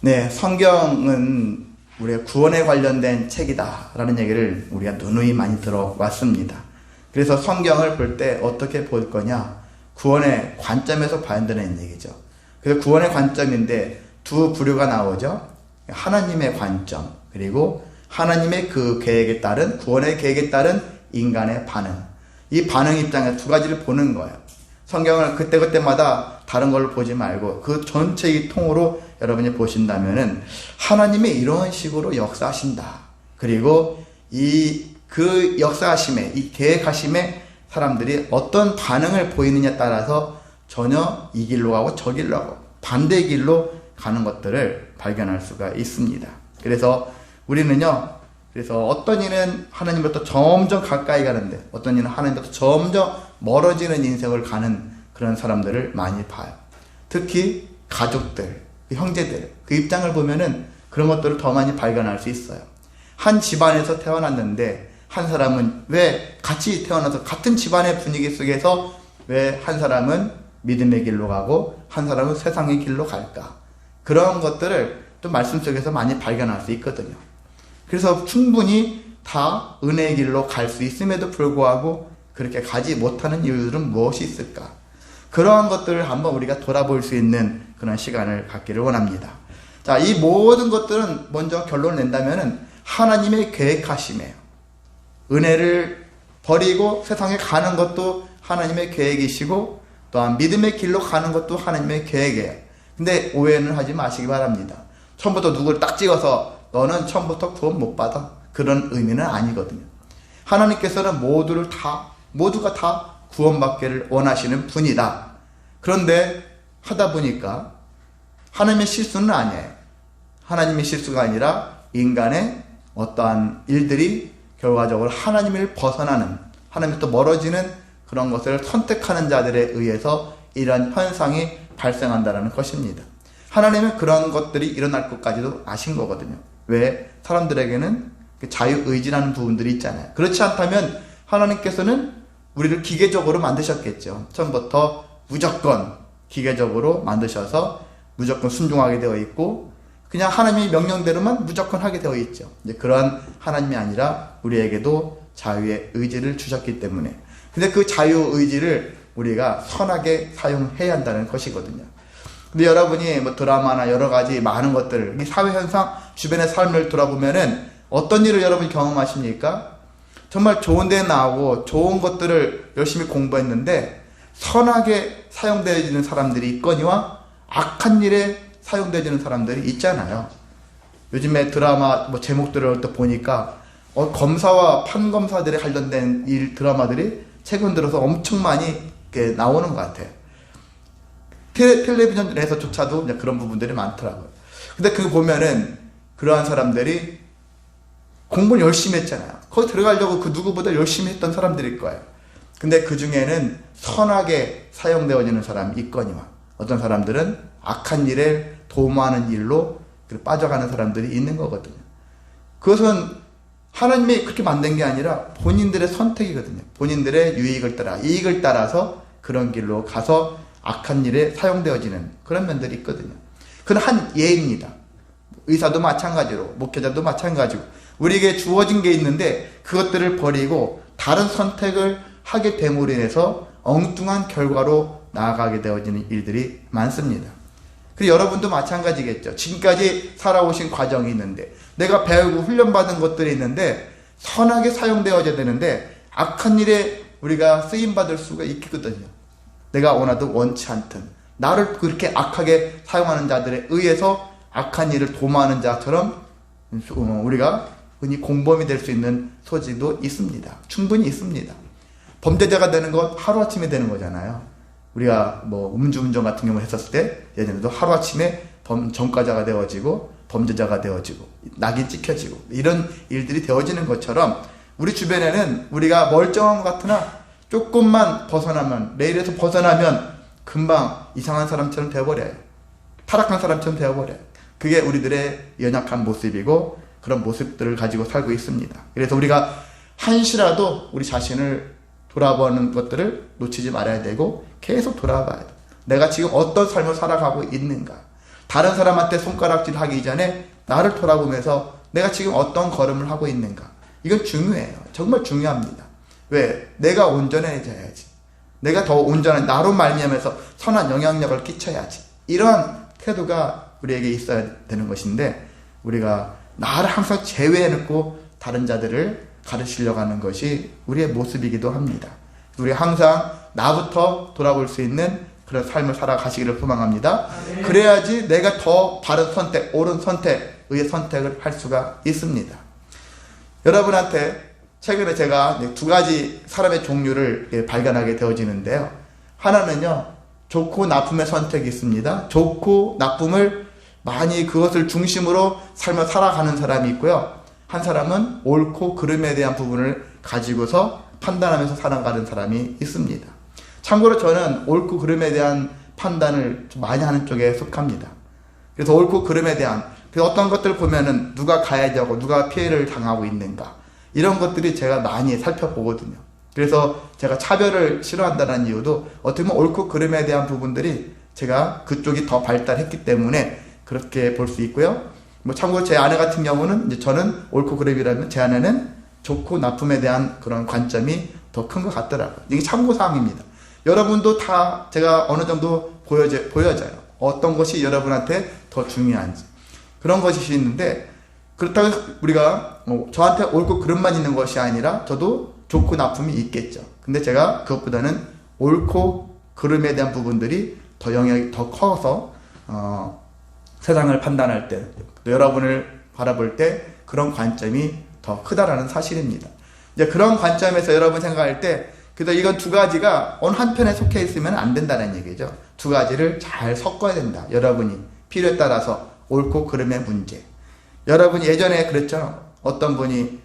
네, 성경은 우리의 구원에 관련된 책이다 라는 얘기를 우리가 누누이 많이 들어왔습니다. 그래서 성경을 볼 때 어떻게 볼 거냐, 구원의 관점에서 봐야 된다는 얘기죠. 그래서 구원의 관점인데 두 부류가 나오죠. 하나님의 관점, 그리고 하나님의 그 계획에 따른, 구원의 계획에 따른 인간의 반응. 이 반응 입장에서 두 가지를 보는 거예요. 성경을 그때그때마다 다른 걸로 보지 말고 그 전체의 통으로 여러분이 보신다면은 하나님이 이런 식으로 역사하신다. 그리고 그 역사하심에, 이 계획하심에 사람들이 어떤 반응을 보이느냐에 따라서 전혀 이 길로 가고 저 길로 가고 반대 길로 가는 것들을 발견할 수가 있습니다. 그래서 우리는요, 그래서 어떤 이는 하나님부터 점점 가까이 가는데 어떤 이는 하나님부터 점점 멀어지는 인생을 가는 그런 사람들을 많이 봐요. 특히 가족들, 형제들, 그 입장을 보면은 그런 것들을 더 많이 발견할 수 있어요. 한 집안에서 태어났는데 한 사람은 왜 같이 태어나서 같은 집안의 분위기 속에서 왜 한 사람은 믿음의 길로 가고 한 사람은 세상의 길로 갈까? 그런 것들을 또 말씀 속에서 많이 발견할 수 있거든요. 그래서 충분히 다 은혜의 길로 갈 수 있음에도 불구하고 그렇게 가지 못하는 이유들은 무엇이 있을까? 그러한 것들을 한번 우리가 돌아볼 수 있는 그런 시간을 갖기를 원합니다. 자, 이 모든 것들은 먼저 결론을 낸다면은 하나님의 계획하심이에요. 은혜를 버리고 세상에 가는 것도 하나님의 계획이시고 또한 믿음의 길로 가는 것도 하나님의 계획이에요. 근데 오해는 하지 마시기 바랍니다. 처음부터 누구를 딱 찍어서 너는 처음부터 구원 못 받아, 그런 의미는 아니거든요. 하나님께서는 모두가 다 구원받기를 원하시는 분이다. 그런데 하다 보니까 하나님의 실수는 아니에요. 하나님의 실수가 아니라 인간의 어떠한 일들이 결과적으로 하나님을 벗어나는, 하나님부터 멀어지는 그런 것을 선택하는 자들에 의해서 이런 현상이 발생한다는 것입니다. 하나님은 그런 것들이 일어날 것까지도 아신 거거든요. 왜? 사람들에게는 자유의지라는 부분들이 있잖아요. 그렇지 않다면 하나님께서는 우리를 기계적으로 만드셨겠죠. 처음부터 무조건 기계적으로 만드셔서 무조건 순종하게 되어 있고 그냥 하나님의 명령대로만 무조건 하게 되어 있죠. 이제 그러한 하나님이 아니라 우리에게도 자유의 의지를 주셨기 때문에, 근데 그 자유의지를 우리가 선하게 사용해야 한다는 것이거든요. 근데 여러분이 뭐 드라마나 여러 가지 많은 것들, 이 사회현상, 주변의 삶을 돌아보면은 어떤 일을 여러분이 경험하십니까? 정말 좋은 데 나오고 좋은 것들을 열심히 공부했는데 선하게 사용되어지는 사람들이 있거니와 악한 일에 사용되어지는 사람들이 있잖아요. 요즘에 드라마 뭐 제목들을 또 보니까 검사와 판검사들에 관련된 일 드라마들이 최근 들어서 엄청 많이 나오는 것 같아요. 텔레비전에서조차도 그런 부분들이 많더라고요. 근데 그거 보면은 그러한 사람들이 공부를 열심히 했잖아요. 거기 들어가려고 그 누구보다 열심히 했던 사람들일 거예요. 근데 그 중에는 선하게 사용되어지는 사람이 있거니와 어떤 사람들은 악한 일에 도모하는 일로 빠져가는 사람들이 있는 거거든요. 그것은 하나님이 그렇게 만든 게 아니라 본인들의 선택이거든요. 본인들의 유익을 따라, 이익을 따라서 그런 길로 가서 악한 일에 사용되어지는 그런 면들이 있거든요. 그건 한 예입니다. 의사도 마찬가지로, 목회자도 마찬가지고 우리에게 주어진 게 있는데 그것들을 버리고 다른 선택을 하게 됨으로 인해서 엉뚱한 결과로 나아가게 되어지는 일들이 많습니다. 그리고 여러분도 마찬가지겠죠. 지금까지 살아오신 과정이 있는데 내가 배우고 훈련받은 것들이 있는데 선하게 사용되어져야 되는데 악한 일에 우리가 쓰임받을 수가 있거든요. 내가 원하든 원치 않든 나를 그렇게 악하게 사용하는 자들에 의해서 악한 일을 도모하는 자처럼 우리가 흔히 공범이 될 수 있는 소지도 있습니다. 충분히 있습니다. 범죄자가 되는 건 하루아침에 되는 거잖아요. 우리가 뭐 음주운전 같은 경우 했었을 때 예전에도 하루아침에 전과자가 되어지고 범죄자가 되어지고 낙인 찍혀지고 이런 일들이 되어지는 것처럼 우리 주변에는 우리가 멀쩡한 것 같으나 조금만 벗어나면, 레일에서 벗어나면 금방 이상한 사람처럼 되어버려요. 타락한 사람처럼 되어버려요. 그게 우리들의 연약한 모습이고 그런 모습들을 가지고 살고 있습니다. 그래서 우리가 한시라도 우리 자신을 돌아보는 것들을 놓치지 말아야 되고 계속 돌아봐야 돼. 내가 지금 어떤 삶을 살아가고 있는가? 다른 사람한테 손가락질 하기 전에 나를 돌아보면서 내가 지금 어떤 걸음을 하고 있는가. 이건 중요해요. 정말 중요합니다. 왜? 내가 온전해져야지. 내가 더 온전한 나로 말미암아서 선한 영향력을 끼쳐야지. 이런 태도가 우리에게 있어야 되는 것인데 우리가 나를 항상 제외해놓고 다른 자들을 가르치려고 하는 것이 우리의 모습이기도 합니다. 우리 항상 나부터 돌아볼 수 있는 그런 삶을 살아가시기를 소망합니다. 그래야지 내가 더 바른 선택, 옳은 선택의 선택을 할 수가 있습니다. 여러분한테 최근에 제가 두 가지 사람의 종류를 발견하게 되어지는데요. 하나는요, 좋고 나쁨의 선택이 있습니다. 좋고 나쁨을 많이 그것을 중심으로 삶을 살아가는 사람이 있고요. 한 사람은 옳고 그름에 대한 부분을 가지고서 판단하면서 살아가는 사람이 있습니다. 참고로 저는 옳고 그름에 대한 판단을 좀 많이 하는 쪽에 속합니다. 그래서 옳고 그름에 대한 어떤 것들을 보면은 누가 가야 되고 누가 피해를 당하고 있는가 이런 것들이 제가 많이 살펴보거든요. 그래서 제가 차별을 싫어한다는 이유도 어떻게 보면 옳고 그름에 대한 부분들이 제가 그쪽이 더 발달했기 때문에 그렇게 볼 수 있고요. 뭐 참고로 제 아내 같은 경우는 이제 저는 옳고 그름이라면 제 아내는 좋고 나쁨에 대한 그런 관점이 더 큰 것 같더라고요. 이게 참고사항입니다. 여러분도 다 제가 어느 정도 보여져요. 어떤 것이 여러분한테 더 중요한지. 그런 것이 있는데, 그렇다고 우리가 저한테 옳고 그름만 있는 것이 아니라 저도 좋고 나쁨이 있겠죠. 근데 제가 그것보다는 옳고 그름에 대한 부분들이 더 영향이 더 커서 세상을 판단할 때, 또 여러분을 바라볼 때 그런 관점이 더 크다라는 사실입니다. 이제 그런 관점에서 여러분 생각할 때, 그래서 이건 두 가지가 어느 한편에 속해 있으면 안 된다는 얘기죠. 두 가지를 잘 섞어야 된다. 여러분이 필요에 따라서 옳고 그름의 문제. 여러분이 예전에 그랬죠. 어떤 분이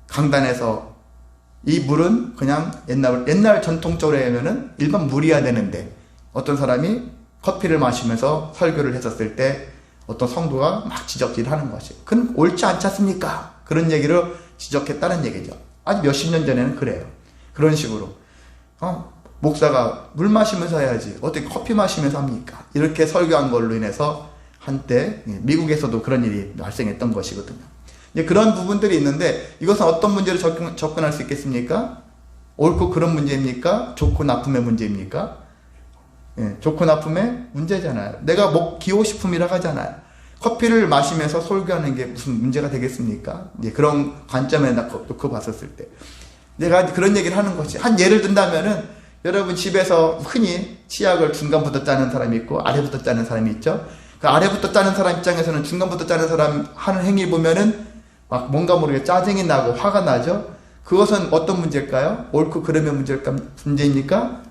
강단에서 이 물은 그냥 옛날 전통적으로 하면은 일반 물이어야 되는데 어떤 사람이 커피를 마시면서 설교를 했었을 때 어떤 성도가 막 지적질을 하는 것이 그건 옳지 않지 않습니까? 그런 얘기를 지적했다는 얘기죠. 아주 몇십 년 전에는 그래요. 그런 식으로 목사가 물 마시면서 해야지 어떻게 커피 마시면서 합니까? 이렇게 설교한 걸로 인해서 한때 미국에서도 그런 일이 발생했던 것이거든요. 이제 그런 부분들이 있는데 이것은 어떤 문제로 접근할 수 있겠습니까? 옳고 그런 문제입니까? 좋고 나쁨의 문제입니까? 좋고 나쁨의 문제잖아요. 내가 기호식품이라고 하잖아요. 커피를 마시면서 설교하는 게 무슨 문제가 되겠습니까? 그런 관점에 놓고 봤었을 때 내가 그런 얘기를 하는 것이 한 예를 든다면은 여러분 집에서 흔히 치약을 중간부터 짜는 사람이 있고 아래부터 짜는 사람이 있죠. 그 아래부터 짜는 사람 입장에서는 중간부터 짜는 사람 하는 행위 보면은 막 뭔가 모르게 짜증이 나고 화가 나죠. 그것은 어떤 문제일까요? 옳고 그름의 문제입니까?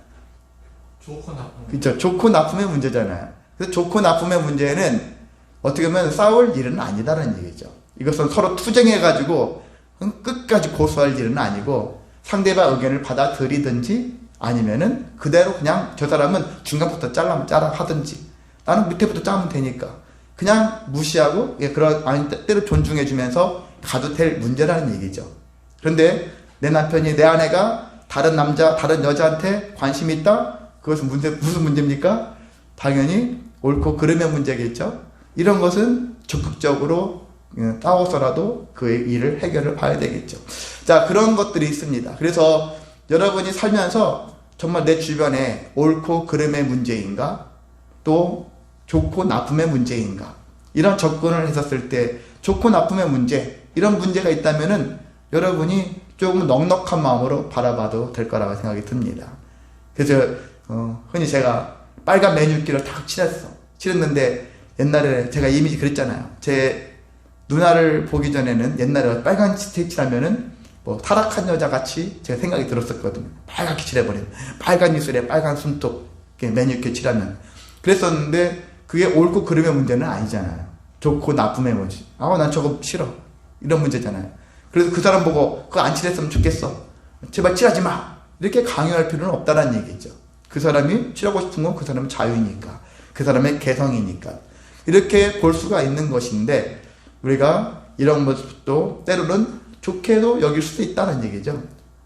좋고 나쁨. 그렇죠. 좋고 나쁨의 문제잖아요. 그래서 좋고 나쁨의 문제는 어떻게 보면 싸울 일은 아니다라는 얘기죠. 이것은 서로 투쟁해가지고 끝까지 고수할 일은 아니고 상대방 의견을 받아들이든지 아니면은 그대로 그냥 저 사람은 중간부터 짜라 하든지 나는 밑에부터 짜면 되니까 그냥 무시하고 때로 존중해주면서 가도 될 문제라는 얘기죠. 그런데 내 남편이 내 아내가 다른 여자한테 관심이 있다? 그것은 무슨 문제입니까? 당연히 옳고 그름의 문제겠죠. 이런 것은 적극적으로 싸워서라도 그 일을 해결을 봐야 되겠죠. 자, 그런 것들이 있습니다. 그래서 여러분이 살면서 정말 내 주변에 옳고 그름의 문제인가? 또 좋고 나쁨의 문제인가? 이런 접근을 했었을 때 좋고 나쁨의 문제, 이런 문제가 있다면은 여러분이 조금 넉넉한 마음으로 바라봐도 될 거라고 생각이 듭니다. 그래서 흔히 제가 빨간 매뉴기를 탁 칠했는데 옛날에 제가 이미 그랬잖아요. 제 누나를 보기 전에는 옛날에 빨간 칠하면은 뭐 타락한 여자 같이 제가 생각이 들었었거든요. 빨갛게 칠해버린 빨간 입술에 빨간 손톱 매뉴기 칠하면 그랬었는데 그게 옳고 그름의 문제는 아니잖아요. 좋고 나쁨의 문제. 난 저거 싫어. 이런 문제잖아요. 그래서 그 사람 보고 그거 안 칠했으면 좋겠어. 제발 칠하지 마. 이렇게 강요할 필요는 없다는 얘기죠. 그 사람이 칠하고 싶은 건 그 사람의 자유니까. 그 사람의 개성이니까. 이렇게 볼 수가 있는 것인데 우리가 이런 모습도 때로는 좋게도 여길 수도 있다는 얘기죠.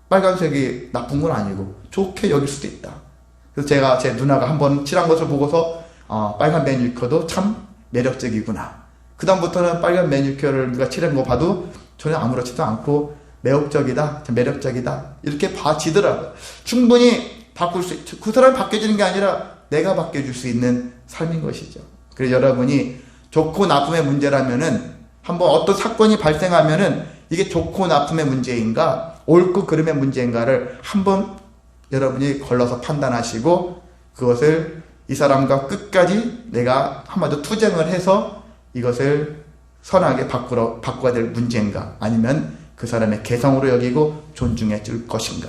빨간색이 나쁜 건 아니고 좋게 여길 수도 있다. 그래서 제가 제 누나가 한번 칠한 것을 보고서 빨간 매니큐어도 참 매력적이구나. 그 다음부터는 빨간 매니큐어를 누가 칠한 거 봐도 전혀 아무렇지도 않고 매혹적이다, 매력적이다 이렇게 봐지더라고요. 충분히 바꿀 수, 그 사람이 바뀌어지는 게 아니라 내가 바뀌어줄 수 있는 삶인 것이죠. 그래서 여러분이 좋고 나쁨의 문제라면은 한번 어떤 사건이 발생하면은 이게 좋고 나쁨의 문제인가 옳고 그름의 문제인가를 한번 여러분이 걸러서 판단하시고 그것을 이 사람과 끝까지 내가 한마디로 투쟁을 해서 이것을 선하게 바꿔야 될 문제인가 아니면 그 사람의 개성으로 여기고 존중해 줄 것인가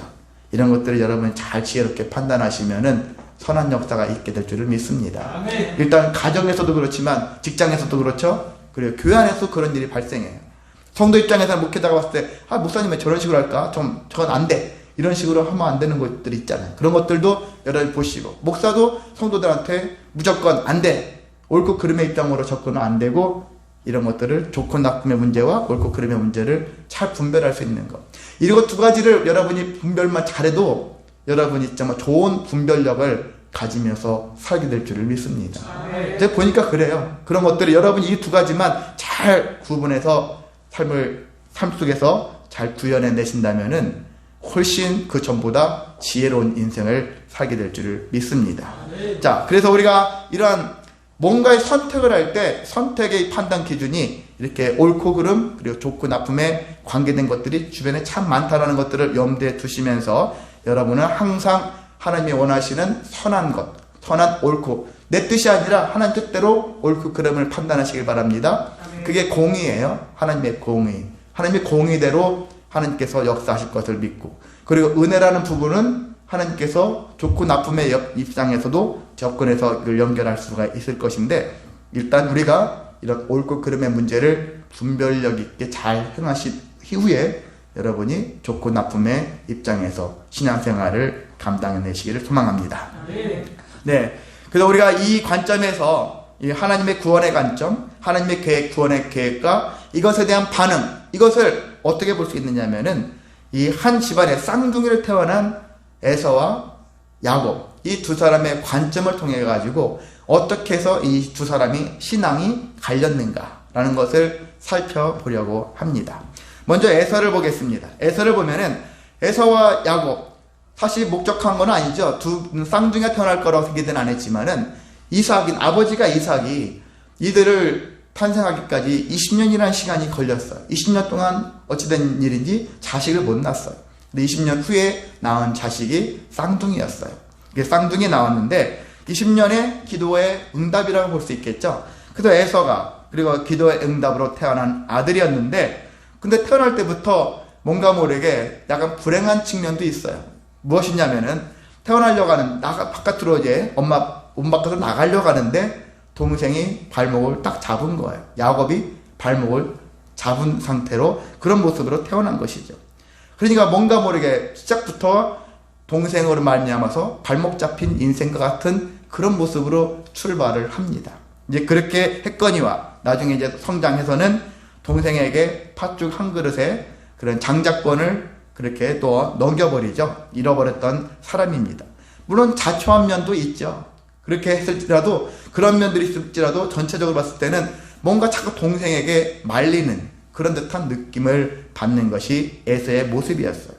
이런 것들을 여러분이 잘 지혜롭게 판단하시면은 선한 역사가 있게 될 줄을 믿습니다. 아멘. 일단 가정에서도 그렇지만 직장에서도 그렇죠. 그리고 교회 안에서 그런 일이 발생해요. 성도 입장에서는 목회자가 봤을 때 아 목사님 왜 저런 식으로 할까? 저건 안 돼. 이런 식으로 하면 안 되는 것들이 있잖아요. 그런 것들도 여러분이 보시고 목사도 성도들한테 무조건 안 돼. 옳고 그름의 입장으로 접근은 안 되고 이런 것들을 좋고 나쁨의 문제와 옳고 그름의 문제를 잘 분별할 수 있는 것. 이런 두 가지를 여러분이 분별만 잘해도 여러분이 정말 좋은 분별력을 가지면서 살게 될 줄을 믿습니다. 제가 보니까 그래요. 그런 것들을 여러분이 이 두 가지만 잘 구분해서 삶 속에서 잘 구현해 내신다면은 훨씬 그 전보다 지혜로운 인생을 살게 될 줄을 믿습니다. 자, 그래서 우리가 이러한 뭔가의 선택을 할 때 선택의 판단 기준이 이렇게 옳고 그름 그리고 좋고 나쁨에 관계된 것들이 주변에 참 많다라는 것들을 염두에 두시면서 여러분은 항상 하나님이 원하시는 선한 것, 선한 옳고 내 뜻이 아니라 하나님 뜻대로 옳고 그름을 판단하시길 바랍니다. 그게 공의예요. 하나님의 공의. 하나님의 공의대로 하나님께서 역사하실 것을 믿고 그리고 은혜라는 부분은 하나님께서 좋고 나쁨의 입장에서도 접근해서 이걸 연결할 수가 있을 것인데 일단 우리가 이런 옳고 그름의 문제를 분별력 있게 잘 행하신 이후에 여러분이 좋고 나쁨의 입장에서 신앙생활을 감당해내시기를 소망합니다. 네, 그래서 우리가 이 관점에서 이 하나님의 구원의 관점, 하나님의 계획, 구원의 계획과 이것에 대한 반응, 이것을 어떻게 볼 수 있느냐면은 이 한 집안에 쌍둥이를 태어난 에서와 야곱 이 두 사람의 관점을 통해 가지고 어떻게 해서 이 두 사람이 신앙이 갈렸는가라는 것을 살펴보려고 합니다. 먼저 에서를 보겠습니다. 에서를 보면은 에서와 야곱 사실 목적한 건 아니죠. 두 쌍둥이가 태어날 거라고 생각은 안 했지만은 아버지가 이삭이 이들을 탄생하기까지 20년이라는 시간이 걸렸어요. 20년 동안 어찌된 일인지 자식을 못 낳았어요. 근데 20년 후에 낳은 자식이 쌍둥이였어요. 이게 쌍둥이 나왔는데 20년의 기도의 응답이라고 볼 수 있겠죠. 그래서 에서가 그리고 기도의 응답으로 태어난 아들이었는데 근데 태어날 때부터 뭔가 모르게 약간 불행한 측면도 있어요. 무엇이냐면은 태어나려고 하는 바깥으로 이제 몸 밖으로 나가려고 하는데 동생이 발목을 딱 잡은 거예요. 야곱이 발목을 잡은 상태로 그런 모습으로 태어난 것이죠. 그러니까 뭔가 모르게 시작부터 동생으로 말미암아서 발목 잡힌 인생과 같은 그런 모습으로 출발을 합니다. 이제 그렇게 했거니와 나중에 이제 성장해서는 동생에게 팥죽 한 그릇에 그런 장자권을 그렇게 또 넘겨버리죠. 잃어버렸던 사람입니다. 물론 자초한 면도 있죠. 그렇게 했을지라도 그런 면들이 있을지라도 전체적으로 봤을 때는 뭔가 자꾸 동생에게 말리는 그런 듯한 느낌을 받는 것이 에서의 모습이었어요.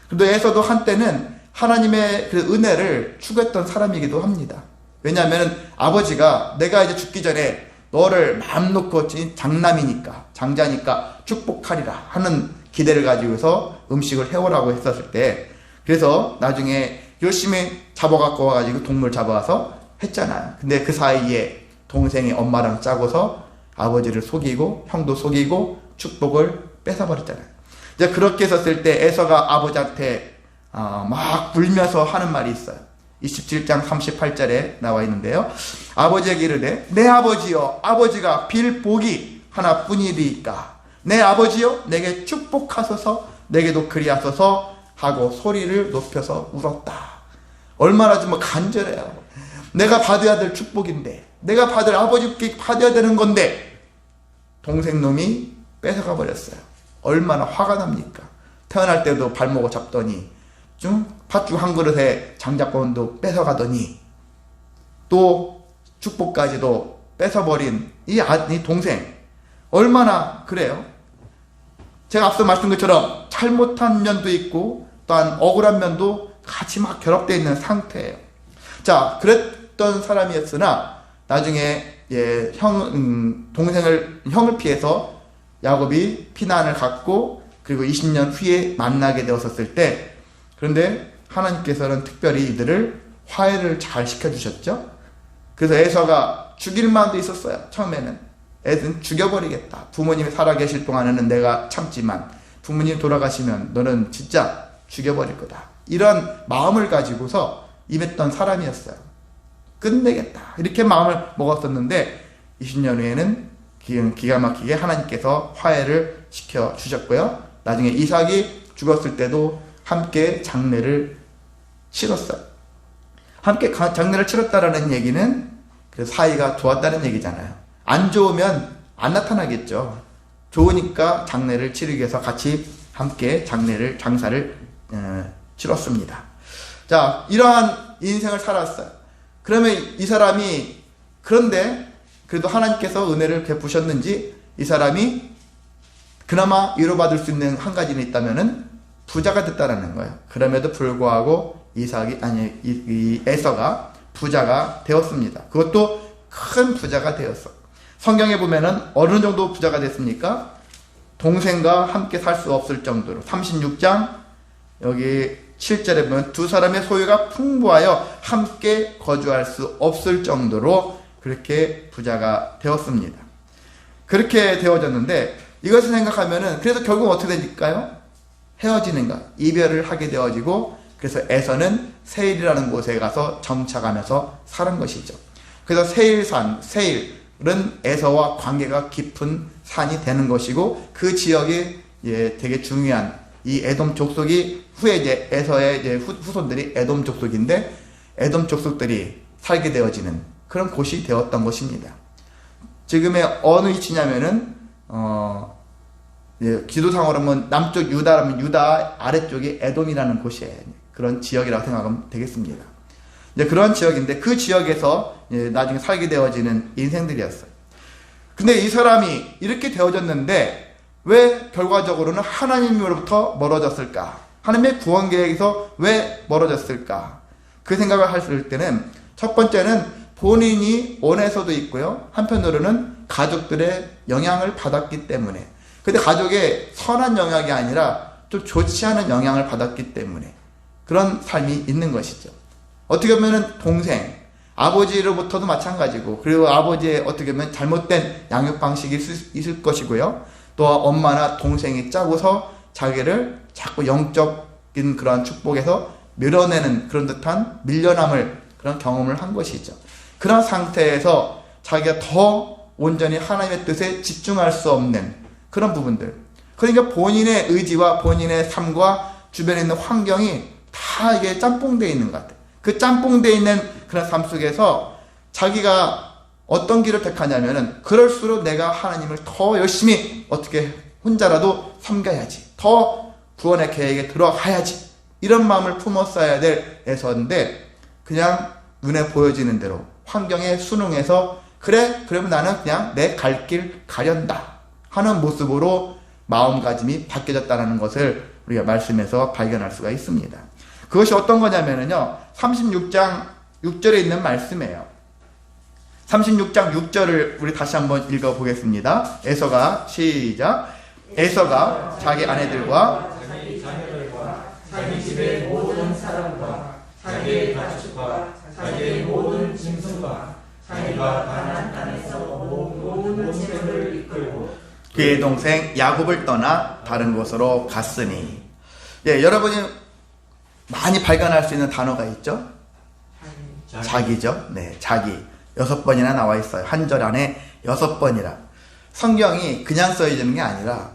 그런데 에서도 한때는 하나님의 그 은혜를 추구했던 사람이기도 합니다. 왜냐하면 아버지가 내가 이제 죽기 전에 너를 마음 놓고 장남이니까 장자니까 축복하리라 하는 기대를 가지고서 음식을 해오라고 했었을 때 그래서 나중에 열심히 잡아갖고 와가지고 동물 잡아와서 했잖아요. 근데 그 사이에 동생이 엄마랑 짜고서 아버지를 속이고 형도 속이고 축복을 뺏어버렸잖아요. 이제 그렇게 했었을 때 에서가 아버지한테 막 울면서 하는 말이 있어요. 27장 38절에 나와 있는데요. 아버지에게 이르되 내 아버지여 아버지가 빌 복이 하나뿐이리까 내 아버지여 내게 축복하소서 내게도 그리하소서 하고 소리를 높여서 울었다. 얼마나 좀 간절해요. 내가 받아야 될 축복인데 내가 아버지께 받아야 되는 건데 동생 놈이 뺏어가 버렸어요. 얼마나 화가 납니까? 태어날 때도 발목을 잡더니 좀 팥죽 한 그릇에 장자권도 뺏어가더니 또 축복까지도 뺏어버린 이 동생 얼마나 그래요? 제가 앞서 말씀드린 것처럼 잘못한 면도 있고 또한 억울한 면도 같이 막 결합되어 있는 상태예요. 자, 그랬던 사람이었으나 나중에 형을 피해서 야곱이 피난을 갔고 그리고 20년 후에 만나게 되었을 때, 그런데 하나님께서는 특별히 이들을 화해를 잘 시켜주셨죠. 그래서 에서가 죽일 마음도 있었어요. 처음에는 애는 죽여버리겠다. 부모님이 살아계실 동안에는 내가 참지만 부모님 돌아가시면 너는 진짜 죽여버릴 거다. 이런 마음을 가지고서 임했던 사람이었어요. 끝내겠다. 이렇게 마음을 먹었었는데 20년 후에는 기가 막히게 하나님께서 화해를 시켜주셨고요. 나중에 이삭이 죽었을 때도 함께 장례를 치렀어요. 함께 장례를 치렀다라는 얘기는 그 사이가 좋았다는 얘기잖아요. 안 좋으면 안 나타나겠죠. 좋으니까 장례를 치르기 위해서 같이 함께 장사를 치렀습니다. 자, 이러한 인생을 살았어요. 그러면 이 사람이, 그런데 그래도 하나님께서 은혜를 베푸셨는지 이 사람이 그나마 위로받을 수 있는 한 가지는 있다면은 부자가 됐다라는 거예요. 그럼에도 불구하고 이 에서가 부자가 되었습니다. 그것도 큰 부자가 되었어. 성경에 보면은 어느 정도 부자가 됐습니까? 동생과 함께 살 수 없을 정도로 36장 여기 7절에 보면 두 사람의 소유가 풍부하여 함께 거주할 수 없을 정도로 그렇게 부자가 되었습니다. 그렇게 되어졌는데 이것을 생각하면은 그래서 결국 어떻게 될까요? 헤어지는 것, 이별을 하게 되어지고 그래서 에서는 세일이라는 곳에 가서 정착하면서 사는 것이죠. 그래서 세일은 에서와 관계가 깊은 산이 되는 것이고 그 지역이 되게 중요한 이 에돔 족속이 후에 이제 에서의 후손들이 에돔 족속인데 에돔 족속들이 살게 되어지는 그런 곳이 되었던 것입니다. 지금의 어느 위치냐면은 지도상으로 보면 남쪽 유다라면 유다 아래쪽이 에돔이라는 곳이에요. 그런 지역이라고 생각하면 되겠습니다. 이제 그런 지역인데 그 지역에서 나중에 살게 되어지는 인생들이었어요. 근데 이 사람이 이렇게 되어졌는데 왜 결과적으로는 하나님으로부터 멀어졌을까? 하나님의 구원 계획에서 왜 멀어졌을까? 그 생각을 했을 때는 첫 번째는 본인이 원해서도 있고요. 한편으로는 가족들의 영향을 받았기 때문에. 근데 가족의 선한 영향이 아니라 좀 좋지 않은 영향을 받았기 때문에 그런 삶이 있는 것이죠. 어떻게 보면 동생, 아버지로부터도 마찬가지고 그리고 아버지의 어떻게 보면 잘못된 양육 방식이 있을 것이고요. 또 엄마나 동생이 짜고서 자기를 자꾸 영적인 그런 축복에서 밀어내는 그런 듯한 밀려남을 그런 경험을 한 것이죠. 그런 상태에서 자기가 더 온전히 하나님의 뜻에 집중할 수 없는 그런 부분들. 그러니까 본인의 의지와 본인의 삶과 주변에 있는 환경이 다 이게 짬뽕되어 있는 것 같아요. 그 짬뽕되어 있는 그런 삶 속에서 자기가 어떤 길을 택하냐면은 그럴수록 내가 하나님을 더 열심히 어떻게 혼자라도 섬겨야지. 더 구원의 계획에 들어가야지. 이런 마음을 품었어야 될 에서인데 그냥 눈에 보여지는 대로 환경에 순응해서 그래? 그러면 나는 그냥 내 갈 길 가련다 하는 모습으로 마음가짐이 바뀌어졌다는 것을 우리가 말씀에서 발견할 수가 있습니다. 그것이 어떤 거냐면요 36장 6절에 있는 말씀이에요. 36장 6절을 우리 다시 한번 읽어보겠습니다. 에서가 시작. 에서가 자기 아내들과 자기 자녀들과 자기 집의 모든 사람과 자기의 가축과 자기의 모든 짐승과 자기가 가나안 땅에서 모든 재물을 이끌고 그의 동생 야곱을 떠나 다른 곳으로 갔으니. 여러분이 많이 발견할 수 있는 단어가 있죠? 자기죠. 네, 자기. 6번이나 나와 있어요. 한 절 안에 6번이라. 성경이 그냥 써있는 게 아니라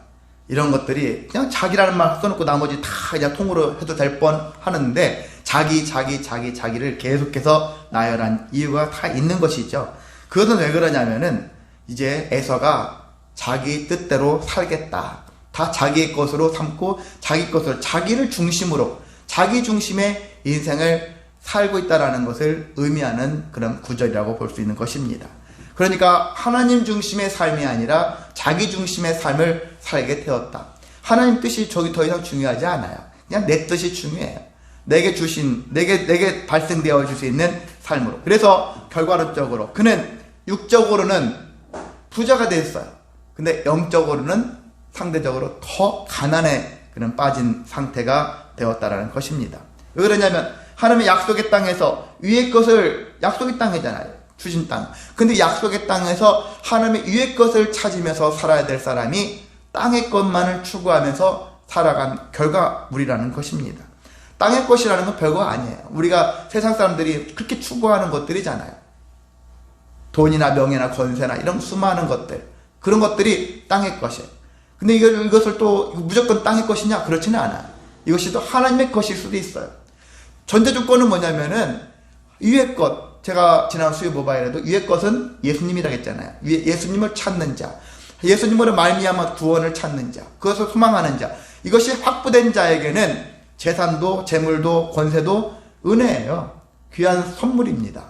이런 것들이 그냥 자기라는 말 써놓고 나머지 다 그냥 통으로 해도 될 뻔 하는데 자기를 계속해서 나열한 이유가 다 있는 것이죠. 그것은 왜 그러냐면은 이제 에서가 자기 뜻대로 살겠다. 다 자기의 것으로 삼고 자기 것으로 자기를 중심으로 자기 중심의 인생을 살고 있다라는 것을 의미하는 그런 구절이라고 볼 수 있는 것입니다. 그러니까 하나님 중심의 삶이 아니라 자기 중심의 삶을 살게 되었다. 하나님 뜻이 저기 더 이상 중요하지 않아요. 그냥 내 뜻이 중요해요. 내게 주신, 내게 발생되어 줄 수 있는 삶으로. 그래서 결과론적으로 그는 육적으로는 부자가 됐어요. 근데 영적으로는 상대적으로 더 가난에 그는 빠진 상태가 되었다라는 것입니다. 왜 그러냐면 하나님의 약속의 땅에서 위의 것을, 약속의 땅이잖아요. 주신 땅. 근데 약속의 땅에서 하나님의 위의 것을 찾으면서 살아야 될 사람이 땅의 것만을 추구하면서 살아간 결과물이라는 것입니다. 땅의 것이라는 건 별거 아니에요. 우리가 세상 사람들이 그렇게 추구하는 것들이잖아요. 돈이나 명예나 권세나 이런 수많은 것들, 그런 것들이 땅의 것이에요. 근데 이것을 또 무조건 땅의 것이냐? 그렇지는 않아요. 이것이 또 하나님의 것일 수도 있어요. 전제 조건은 뭐냐면은 위의 것, 제가 지난 수요 모바일에도 위의 것은 예수님이라고 했잖아요. 예수님을 찾는 자, 예수님으로 말미암아 구원을 찾는 자, 그것을 소망하는 자, 이것이 확보된 자에게는 재산도 재물도 권세도 은혜예요. 귀한 선물입니다.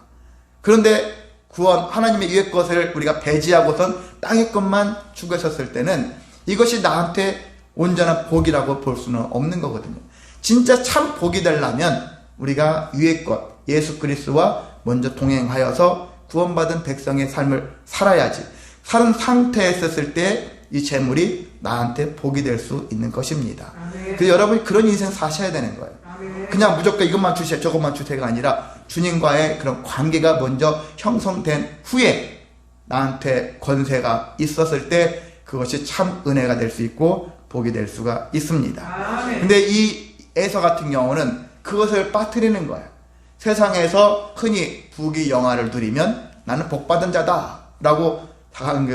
그런데 구원, 하나님의 위의 것을 우리가 배제하고선 땅의 것만 추구했었을 때는 이것이 나한테 온전한 복이라고 볼 수는 없는 거거든요. 진짜 참 복이 되려면 우리가 위의 것, 예수 그리스도와 먼저 동행하여서 구원받은 백성의 삶을 살아야지. 사는 상태에 있었을 때 이 재물이 나한테 복이 될 수 있는 것입니다. 그래서 여러분이 그런 인생 사셔야 되는 거예요. 그냥 무조건 이것만 주세요, 저것만 주세요가 아니라 주님과의 그런 관계가 먼저 형성된 후에 나한테 권세가 있었을 때 그것이 참 은혜가 될 수 있고 복이 될 수가 있습니다. 근데 이 에서 같은 경우는 그것을 빠뜨리는 거예요. 세상에서 흔히 부귀 영화를 누리면 나는 복받은 자다 라고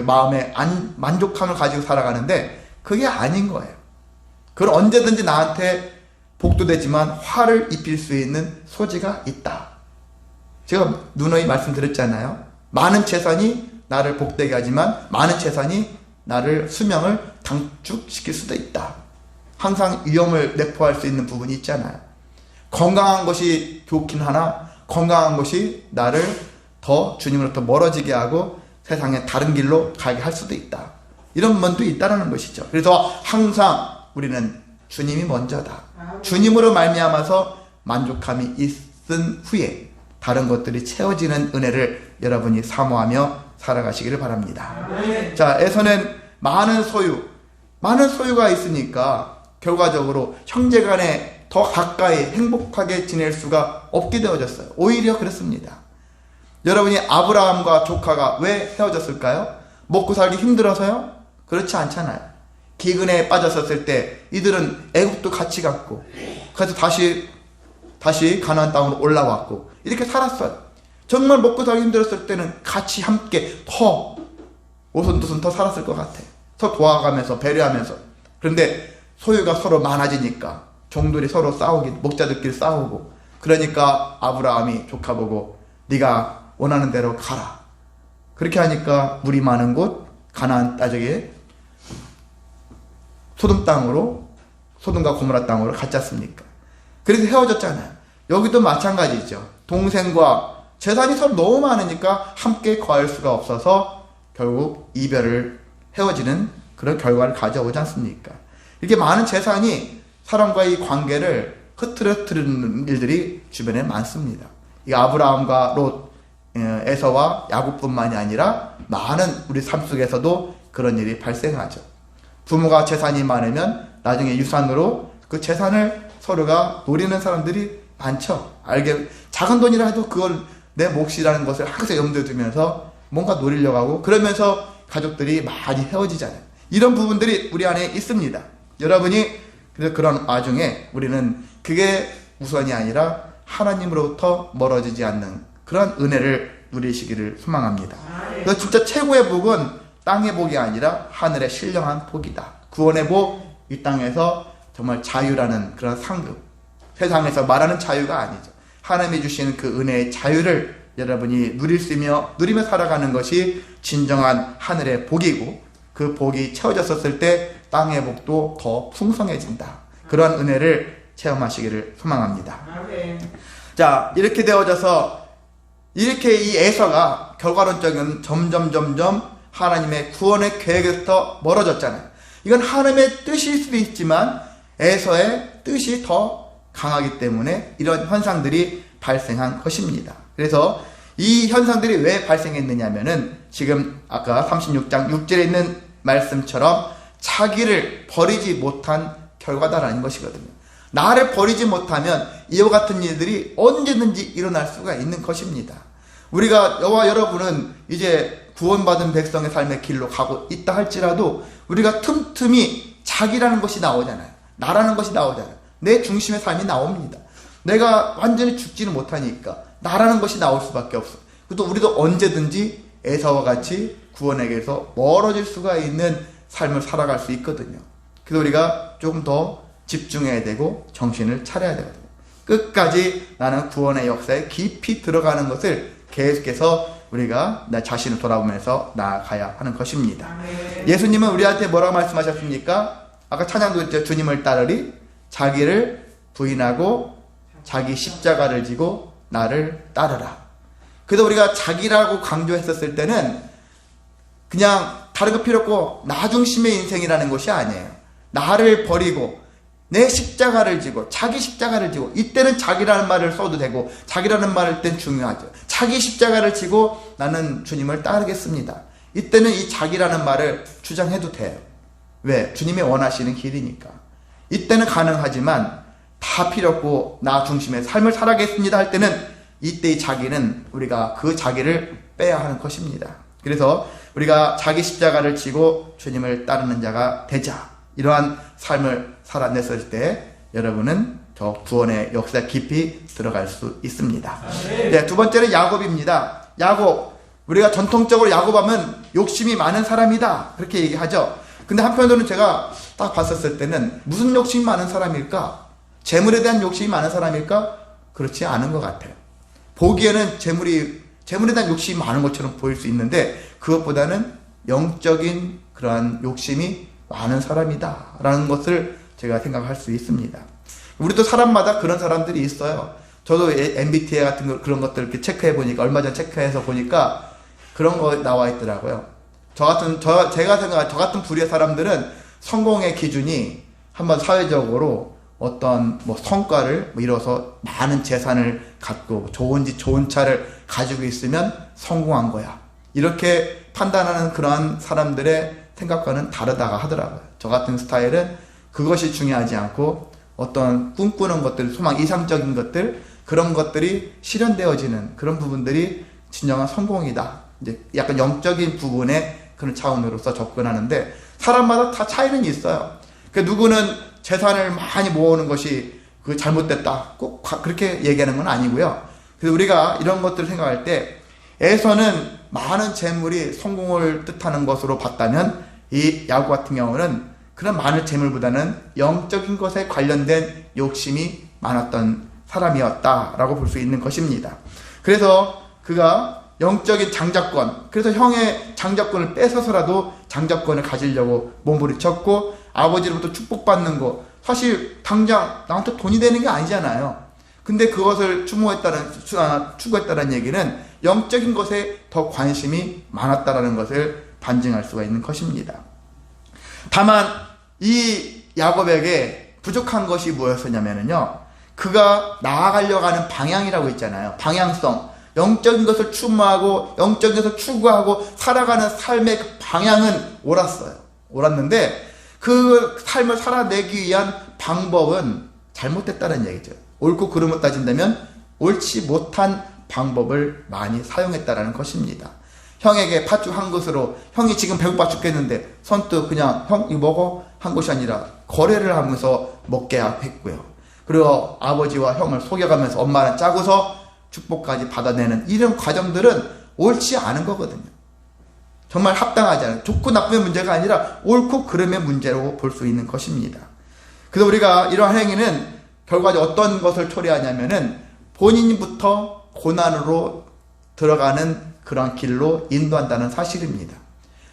마음의 만족함을 가지고 살아가는데 그게 아닌 거예요. 그건 언제든지 나한테 복도 되지만 화를 입힐 수 있는 소지가 있다. 제가 누누이 말씀드렸잖아요. 많은 재산이 나를 복되게 하지만 많은 재산이 나를 수명을 단축시킬 수도 있다. 항상 위험을 내포할 수 있는 부분이 있잖아요. 건강한 것이 좋긴 하나 건강한 것이 나를 더 주님으로부터 멀어지게 하고 세상의 다른 길로 가게 할 수도 있다. 이런 면도 있다는 것이죠. 그래서 항상 우리는 주님이 먼저다. 주님으로 말미암아서 만족함이 있은 후에 다른 것들이 채워지는 은혜를 여러분이 사모하며 살아가시기를 바랍니다. 자, 에서는 많은 소유가 있으니까 결과적으로 형제간에 더 가까이 행복하게 지낼 수가 없게 되어졌어요. 오히려 그렇습니다. 여러분이 아브라함과 조카가 왜 헤어졌을까요? 먹고 살기 힘들어서요? 그렇지 않잖아요. 기근에 빠졌었을 때 이들은 애국도 같이 갔고 그래서 다시 가나안 땅으로 올라왔고 이렇게 살았어요. 정말 먹고 살기 힘들었을 때는 같이 함께 더 오손도손 더 살았을 것 같아요. 더 도와가면서 배려하면서. 그런데 소유가 서로 많아지니까 종들이 서로 싸우기, 목자들끼리 싸우고 그러니까 아브라함이 조카 보고 네가 원하는 대로 가라. 그렇게 하니까 물이 많은 곳 가나안 땅에 소돔과 고모라 땅으로 갔지 않습니까? 그래서 헤어졌잖아요. 여기도 마찬가지죠. 동생과 재산이 서로 너무 많으니까 함께 거할 수가 없어서 결국 헤어지는 그런 결과를 가져오지 않습니까? 이렇게 많은 재산이 사람과의 관계를 흐트러뜨리는 일들이 주변에 많습니다. 이 아브라함과 롯, 에서와 야곱뿐만이 아니라 많은 우리 삶 속에서도 그런 일이 발생하죠. 부모가 재산이 많으면 나중에 유산으로 그 재산을 서로가 노리는 사람들이 많죠. 작은 돈이라 해도 그걸 내 몫이라는 것을 항상 염두에 두면서 뭔가 노리려고 하고 그러면서 가족들이 많이 헤어지잖아요. 이런 부분들이 우리 안에 있습니다. 여러분이 그래서 그런 와중에 우리는 그게 우선이 아니라 하나님으로부터 멀어지지 않는 그런 은혜를 누리시기를 소망합니다. 그래서 진짜 최고의 복은 땅의 복이 아니라 하늘의 신령한 복이다. 구원의 복, 이 땅에서 정말 자유라는 그런 상급, 세상에서 말하는 자유가 아니죠. 하나님이 주시는 그 은혜의 자유를 여러분이 누리며 살아가는 것이 진정한 하늘의 복이고 그 복이 채워졌을 때 땅의 복도 더 풍성해진다. 그런 은혜를 체험하시기를 소망합니다. 자, 이렇게 되어져서 이렇게 이 에서가 결과론적인 점점 하나님의 구원의 계획에서 멀어졌잖아요. 이건 하나님의 뜻일 수도 있지만 에서의 뜻이 더 강하기 때문에 이런 현상들이 발생한 것입니다. 그래서 이 현상들이 왜 발생했느냐면은 지금 아까 36장 6절에 있는 말씀처럼 자기를 버리지 못한 결과다라는 것이거든요. 나를 버리지 못하면 이와 같은 일들이 언제든지 일어날 수가 있는 것입니다. 우리가 저와 여러분은 이제 구원받은 백성의 삶의 길로 가고 있다 할지라도 우리가 틈틈이 자기라는 것이 나오잖아요. 나라는 것이 나오잖아요. 내 중심의 삶이 나옵니다. 내가 완전히 죽지는 못하니까 나라는 것이 나올 수밖에 없어요. 또 우리도 언제든지 에사와 같이 구원에게서 멀어질 수가 있는 삶을 살아갈 수 있거든요. 그래서 우리가 조금 더 집중해야 되고 정신을 차려야 되거든요. 끝까지 나는 구원의 역사에 깊이 들어가는 것을 계속해서 우리가 나 자신을 돌아보면서 나아가야 하는 것입니다. 예수님은 우리한테 뭐라고 말씀하셨습니까? 아까 찬양도 했죠. 주님을 따르리 자기를 부인하고 자기 십자가를 지고 나를 따르라. 그래서 우리가 자기라고 강조했었을 때는 그냥 다른 거 필요 없고 나 중심의 인생이라는 것이 아니에요. 나를 버리고 내 십자가를 지고 자기 십자가를 지고, 이때는 자기라는 말을 써도 되고 자기라는 말일 땐 중요하죠. 자기 십자가를 지고 나는 주님을 따르겠습니다. 이때는 이 자기라는 말을 주장해도 돼요. 왜? 주님이 원하시는 길이니까. 이때는 가능하지만 다 필요 없고 나 중심의 삶을 살아가겠습니다 할 때는 이때의 자기는 우리가 그 자기를 빼야 하는 것입니다. 그래서 우리가 자기 십자가를 지고 주님을 따르는 자가 되자. 이러한 삶을 살아냈을 때 여러분은 저 구원의 역사 깊이 들어갈 수 있습니다. 네, 두 번째는 야곱입니다. 야곱, 우리가 전통적으로 야곱하면 욕심이 많은 사람이다 그렇게 얘기하죠. 근데 한편으로는 제가 딱 봤었을 때는 무슨 욕심이 많은 사람일까? 재물에 대한 욕심이 많은 사람일까? 그렇지 않은 것 같아요. 보기에는 재물에 대한 욕심이 많은 것처럼 보일 수 있는데 그것보다는 영적인 그러한 욕심이 많은 사람이다 라는 것을 제가 생각할 수 있습니다. 우리도 사람마다 그런 사람들이 있어요. 저도 MBTI 같은 그런 것들 이렇게 체크해 보니까, 얼마 전 체크해서 보니까 그런 거 나와 있더라고요. 제가 생각한 저 같은 부류의 사람들은 성공의 기준이 한번 사회적으로 어떤 성과를 이뤄서 많은 재산을 갖고 좋은 집 좋은 차를 가지고 있으면 성공한 거야, 이렇게 판단하는 그러한 사람들의 생각과는 다르다고 하더라고요. 저 같은 스타일은 그것이 중요하지 않고 어떤 꿈꾸는 것들, 소망, 이상적인 것들, 그런 것들이 실현되어지는 그런 부분들이 진정한 성공이다. 이제 약간 영적인 부분의 그런 차원으로서 접근하는데 사람마다 다 차이는 있어요. 누구는 재산을 많이 모으는 것이 그 잘못됐다, 꼭 그렇게 얘기하는 건 아니고요. 그래서 우리가 이런 것들을 생각할 때 에서는 많은 재물이 성공을 뜻하는 것으로 봤다면 이 야곱 같은 경우는 그런 많은 재물보다는 영적인 것에 관련된 욕심이 많았던 사람이었다라고 볼 수 있는 것입니다. 그래서 그가 영적인 장자권, 그래서 형의 장자권을 뺏어서라도 장자권을 가지려고 몸부림쳤고, 아버지로부터 축복받는 거, 사실 당장 나한테 돈이 되는 게 아니잖아요. 근데 그것을 추구했다는 얘기는 영적인 것에 더 관심이 많았다라는 것을 반증할 수가 있는 것입니다. 다만 이 야곱에게 부족한 것이 무엇이었냐면요, 그가 나아가려고 하는 방향이라고 있잖아요. 방향성, 영적인 것을 추모하고 영적인 것을 추구하고 살아가는 삶의 그 방향은 옳았는데 그 삶을 살아내기 위한 방법은 잘못됐다는 얘기죠. 옳고 그름을 따진다면 옳지 못한 방법을 많이 사용했다는 것입니다. 형에게 팥죽 한 것으로, 형이 지금 배고파 죽겠는데 선뜻 그냥 형 이거 먹어 한 것이 아니라 거래를 하면서 먹게 했고요. 그리고 아버지와 형을 속여가면서 엄마는 짜고서 축복까지 받아내는 이런 과정들은 옳지 않은 거거든요. 정말 합당하지 않은, 좋고 나쁨의 문제가 아니라 옳고 그름의 문제로 볼 수 있는 것입니다. 그래서 우리가 이러한 행위는 결과적으로 어떤 것을 초래하냐면은 본인부터 고난으로 들어가는 그런 길로 인도한다는 사실입니다.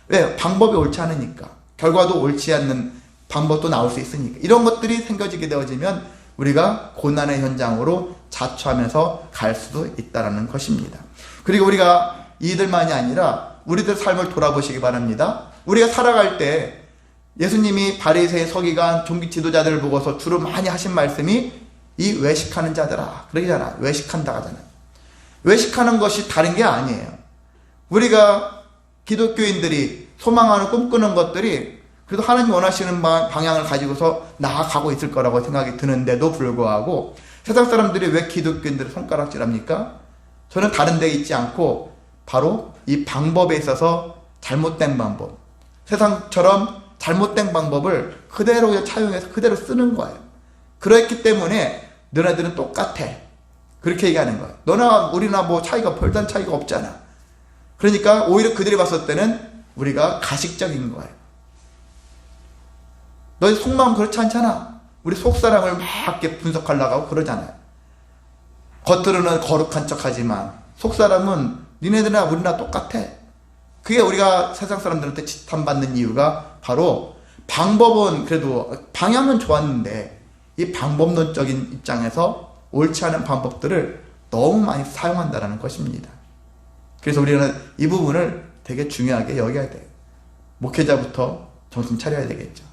왜? 방법이 옳지 않으니까. 결과도 옳지 않는 방법도 나올 수 있으니까. 이런 것들이 생겨지게 되어지면 우리가 고난의 현장으로 자초하면서 갈 수도 있다는 것입니다. 그리고 우리가 이들만이 아니라 우리들 삶을 돌아보시기 바랍니다. 우리가 살아갈 때 예수님이 바리새인 서기관 종교 지도자들을 보고서 주로 많이 하신 말씀이 이 외식하는 자들아 그러잖아. 외식한다 하잖아요. 외식하는 것이 다른 게 아니에요. 우리가 기독교인들이 소망하는 꿈꾸는 것들이 그래도 하나님 원하시는 방향을 가지고서 나아가고 있을 거라고 생각이 드는데도 불구하고 세상 사람들이 왜 기독교인들을 손가락질합니까? 저는 다른 데 있지 않고 바로 이 방법에 있어서 잘못된 방법, 세상처럼 잘못된 방법을 그대로 차용해서 그대로 쓰는 거예요. 그렇기 때문에 너네들은 똑같아. 그렇게 얘기하는 거예요. 너나 우리나 뭐 차이가 별다른 차이가 없잖아. 그러니까 오히려 그들이 봤을 때는 우리가 가식적인 거예요. 너희 속마음 그렇지 않잖아. 우리 속사람을 막 이렇게 분석하려고 하고 그러잖아요. 겉으로는 거룩한 척하지만 속사람은 니네들이나 우리나 똑같아. 그게 우리가 세상 사람들한테 지탄받는 이유가 바로 방법은 그래도 방향은 좋았는데 이 방법론적인 입장에서 옳지 않은 방법들을 너무 많이 사용한다는 것입니다. 그래서 우리는 이 부분을 되게 중요하게 여겨야 돼요. 목회자부터 정신 차려야 되겠죠.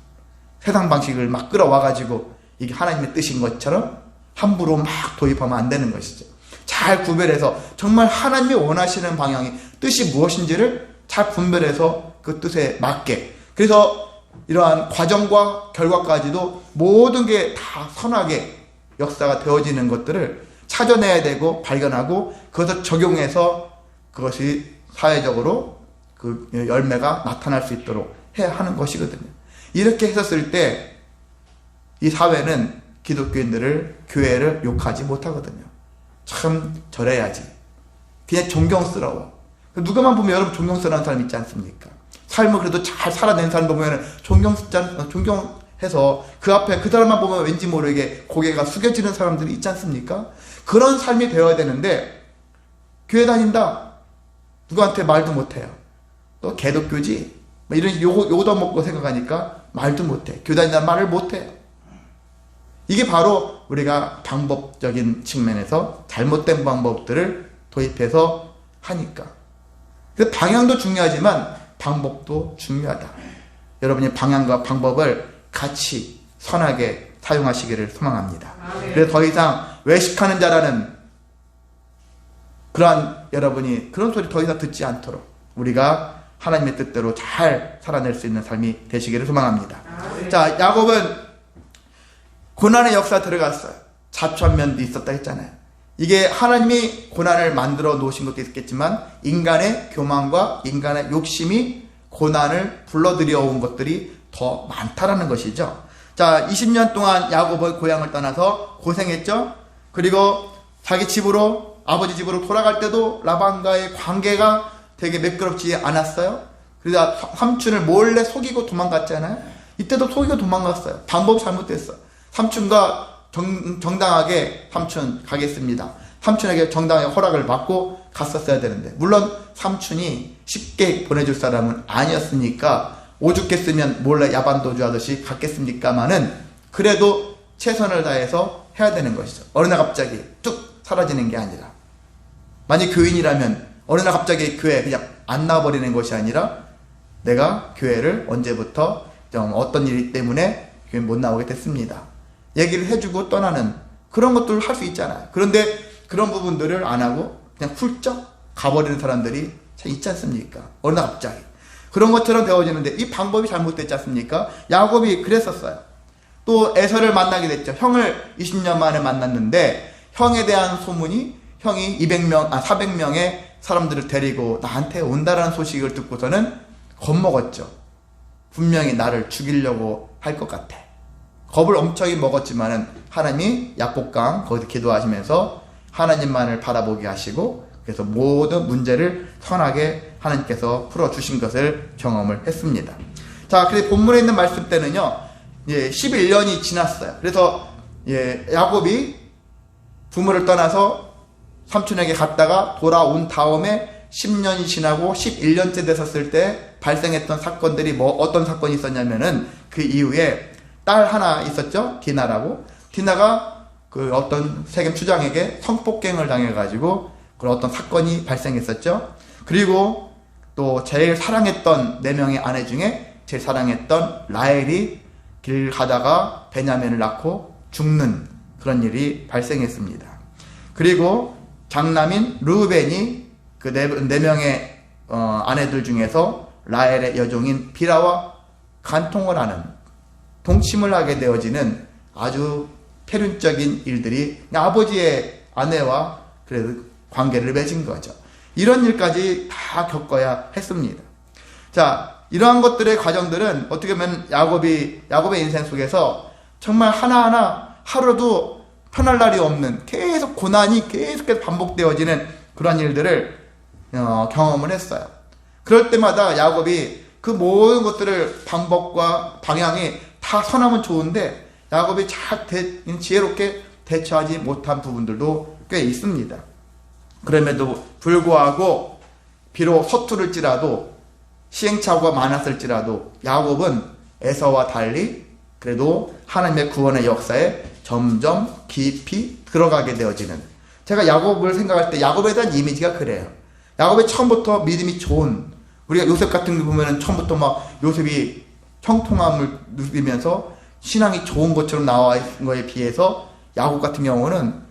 세상 방식을 막 끌어와가지고 이게 하나님의 뜻인 것처럼 함부로 막 도입하면 안 되는 것이죠. 잘 구별해서 정말 하나님이 원하시는 방향이 뜻이 무엇인지를 잘 분별해서 그 뜻에 맞게, 그래서 이러한 과정과 결과까지도 모든 게 다 선하게 역사가 되어지는 것들을 찾아내야 되고 발견하고 그것을 적용해서 그것이 사회적으로 그 열매가 나타날 수 있도록 해야 하는 것이거든요. 이렇게 했었을 때 이 사회는 기독교인들을, 교회를 욕하지 못하거든요. 참 저래야지. 그냥 존경스러워. 누가만 보면 여러분 존경스러운 사람 있지 않습니까? 삶을 그래도 잘 살아낸 사람 보면 존경해서 그 앞에 그 사람만 보면 왠지 모르게 고개가 숙여지는 사람들이 있지 않습니까? 그런 삶이 되어야 되는데 교회 다닌다. 누구한테 말도 못해요. 너 개독교지? 이런 요도 먹고 생각하니까 말도 못해. 교회 다닌다는 말을 못해요. 이게 바로 우리가 방법적인 측면에서 잘못된 방법들을 도입해서 하니까. 그 방향도 중요하지만 방법도 중요하다. 여러분이 방향과 방법을 같이 선하게 사용하시기를 소망합니다. 그래서 더 이상 외식하는 자라는 그러한 여러분이 그런 소리 더 이상 듣지 않도록 우리가 하나님의 뜻대로 잘 살아낼 수 있는 삶이 되시기를 소망합니다. 자, 야곱은 고난의 역사 들어갔어요. 자초한 면도 있었다 했잖아요. 이게 하나님이 고난을 만들어 놓으신 것도 있겠지만 인간의 교만과 인간의 욕심이 고난을 불러들여온 것들이 더 많다라는 것이죠. 자, 20년 동안 야곱의 고향을 떠나서 고생했죠. 그리고 자기 집으로, 아버지 집으로 돌아갈 때도 라반과의 관계가 되게 매끄럽지 않았어요. 그래서 삼촌을 몰래 속이고 도망갔잖아요. 이때도 속이고 도망갔어요. 방법이 잘못됐어요. 삼촌과 정당하게 삼촌 가겠습니다. 삼촌에게 정당하게 허락을 받고 갔었어야 되는데, 물론 삼촌이 쉽게 보내줄 사람은 아니었으니까 오죽했으면 몰래 야반도주 하듯이 갔겠습니까마는 그래도 최선을 다해서 해야 되는 것이죠. 어느 날 갑자기 뚝 사라지는 게 아니라, 만약 교인이라면 어느 날 갑자기 교회 그냥 안 나와버리는 것이 아니라 내가 교회를 언제부터 어떤 일 때문에 교회 못 나오게 됐습니다. 얘기를 해주고 떠나는 그런 것들을 할 수 있잖아요. 그런데 그런 부분들을 안 하고 그냥 훌쩍 가버리는 사람들이 참 있지 않습니까? 어느 날 갑자기. 그런 것처럼 되어지는데 이 방법이 잘못됐지 않습니까? 야곱이 그랬었어요. 또 에서를 만나게 됐죠. 형을 20년 만에 만났는데 형에 대한 소문이 형이 400명의 사람들을 데리고 나한테 온다라는 소식을 듣고서는 겁먹었죠. 분명히 나를 죽이려고 할 것 같아. 겁을 엄청나게 먹었지만은 하나님이 약복강 거기서 기도하시면서 하나님만을 바라보게 하시고 그래서 모든 문제를 선하게 하나님께서 풀어주신 것을 경험을 했습니다. 자, 그래서 본문에 있는 말씀 때는요, 11년이 지났어요. 그래서 야곱이 부모를 떠나서 삼촌에게 갔다가 돌아온 다음에 10년이 지나고 11년째 됐었을 때 발생했던 사건들이 어떤 사건이 있었냐면은 그 이후에 딸 하나 있었죠. 디나라고. 디나가 그 어떤 세겜 추장에게 성폭행을 당해가지고 그런 어떤 사건이 발생했었죠. 그리고 또 제일 사랑했던 4명의 아내 중에 제일 사랑했던 라헬이 길 가다가 베냐민을 낳고 죽는 그런 일이 발생했습니다. 그리고 장남인 르우벤이 그 4명의 아내들 중에서 라헬의 여종인 빌하와 간통을 하는, 동침을 하게 되어지는 아주 폐륜적인 일들이 아버지의 아내와 그래도 관계를 맺은 거죠. 이런 일까지 다 겪어야 했습니다. 자, 이러한 것들의 과정들은 어떻게 보면 야곱의 인생 속에서 정말 하나하나 하루도 편할 날이 없는, 계속 고난이 계속해서 반복되어지는 그런 일들을 경험을 했어요. 그럴 때마다 야곱이 그 모든 것들을 방법과 방향이 다 선하면 좋은데 야곱이 잘 지혜롭게 대처하지 못한 부분들도 꽤 있습니다. 그럼에도 불구하고 비록 서투를지라도 시행착오가 많았을지라도 야곱은 에서와 달리 그래도 하나님의 구원의 역사에 점점 깊이 들어가게 되어지는, 제가 야곱을 생각할 때 야곱에 대한 이미지가 그래요. 야곱이 처음부터 믿음이 좋은, 우리가 요셉 같은 거 보면 처음부터 막 요셉이 형통함을 누리면서 신앙이 좋은 것처럼 나와 있는 거에 비해서 야곱 같은 경우는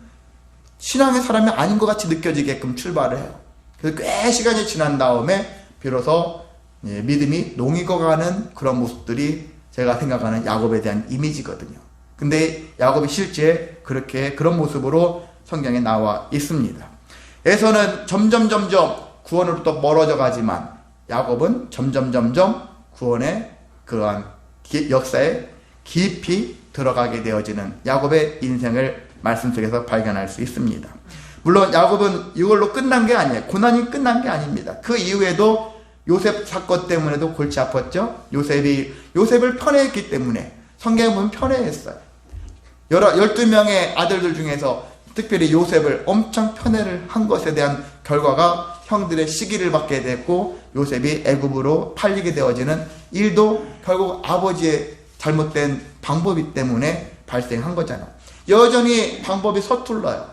신앙의 사람이 아닌 것 같이 느껴지게끔 출발을 해요. 그래서 꽤 시간이 지난 다음에 비로소 믿음이 농익어가는 그런 모습들이 제가 생각하는 야곱에 대한 이미지거든요. 근데 야곱이 실제 그렇게 그런 모습으로 성경에 나와 있습니다. 에서는 점점 구원으로부터 멀어져 가지만 야곱은 점점 구원의 그러한 역사에 깊이 들어가게 되어지는 야곱의 인생을 말씀 속에서 발견할 수 있습니다. 물론 야곱은 이걸로 끝난 게 아니에요. 고난이 끝난 게 아닙니다. 그 이후에도 요셉 사건 때문에도 골치 아팠죠. 요셉을 편애했기 때문에 성경에 보면 편애했어요. 12명의 아들들 중에서 특별히 요셉을 엄청 편애를 한 것에 대한 결과가 형들의 시기를 받게 됐고 요셉이 애굽으로 팔리게 되어지는 일도 결국 아버지의 잘못된 방법이 때문에 발생한 거잖아요. 여전히 방법이 서툴러요.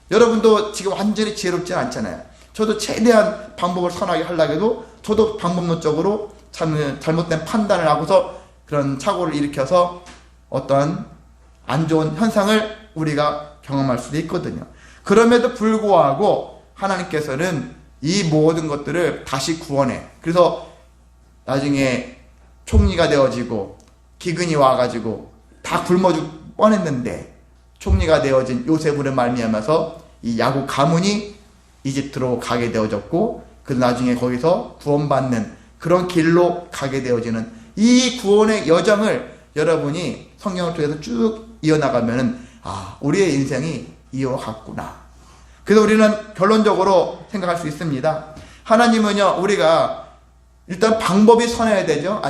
여러분도 지금 완전히 지혜롭지 않잖아요. 저도 최대한 방법을 선하게 하려고 해도 저도 방법론적으로 잘못된 판단을 하고서 그런 착오를 일으켜서 어떠한 안 좋은 현상을 우리가 경험할 수도 있거든요. 그럼에도 불구하고 하나님께서는 이 모든 것들을 다시 구원해. 그래서 나중에 총리가 되어지고 기근이 와가지고 다 굶어 죽 뻔했는데 총리가 되어진 요셉으로 말미암아서 이 야곱 가문이 이집트로 가게 되어졌고 그 나중에 거기서 구원받는 그런 길로 가게 되어지는 이 구원의 여정을 여러분이 성경을 통해서 쭉 이어나가면은 우리의 인생이 이어갔구나. 그래서 우리는 결론적으로 생각할 수 있습니다. 하나님은요, 우리가 일단 방법이 선해야 되죠.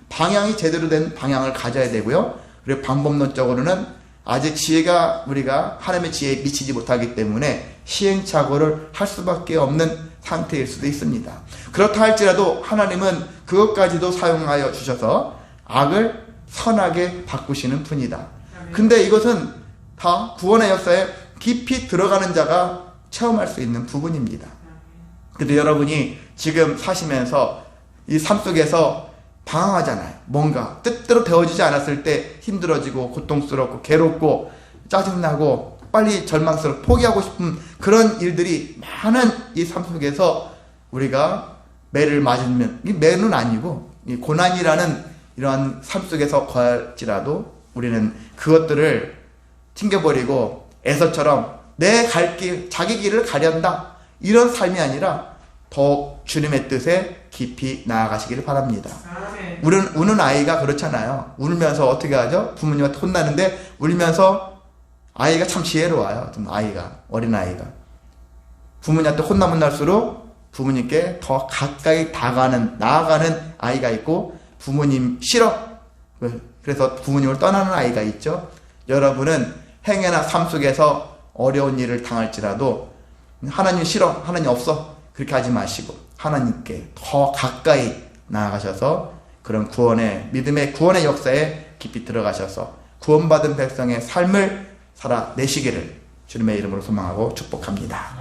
방향이 제대로 된 방향을 가져야 되고요. 그리고 방법론적으로는 아직 지혜가 우리가 하나님의 지혜에 미치지 못하기 때문에 시행착오를 할 수밖에 없는 상태일 수도 있습니다. 그렇다 할지라도 하나님은 그것까지도 사용하여 주셔서 악을 선하게 바꾸시는 분이다. 근데 이것은 다 구원의 역사에 깊이 들어가는 자가 체험할 수 있는 부분입니다. 근데 여러분이 지금 사시면서 이 삶 속에서 방황하잖아요. 뭔가 뜻대로 되어지지 않았을 때 힘들어지고 고통스럽고 괴롭고 짜증나고 빨리 절망스럽고 포기하고 싶은 그런 일들이 많은 이 삶 속에서 우리가 매를 맞으면, 이 매는 아니고 이 고난이라는 이러한 삶 속에서 거할지라도 우리는 그것들을 튕겨버리고 에서처럼 내 갈 길, 자기 길을 가련다 이런 삶이 아니라 더 주님의 뜻에 깊이 나아가시기를 바랍니다. 우는 아이가 그렇잖아요. 울면서 어떻게 하죠? 부모님한테 혼나는데 울면서 아이가 참 지혜로워요. 좀 어린아이가. 부모님한테 혼나면 날수록 부모님께 더 가까이 나아가는 아이가 있고 부모님 싫어. 그래서 부모님을 떠나는 아이가 있죠. 여러분은 행여나 삶 속에서 어려운 일을 당할지라도 하나님 싫어, 하나님 없어 그렇게 하지 마시고 하나님께 더 가까이 나아가셔서 그런 믿음의 구원의 역사에 깊이 들어가셔서 구원받은 백성의 삶을 살아내시기를 주님의 이름으로 소망하고 축복합니다.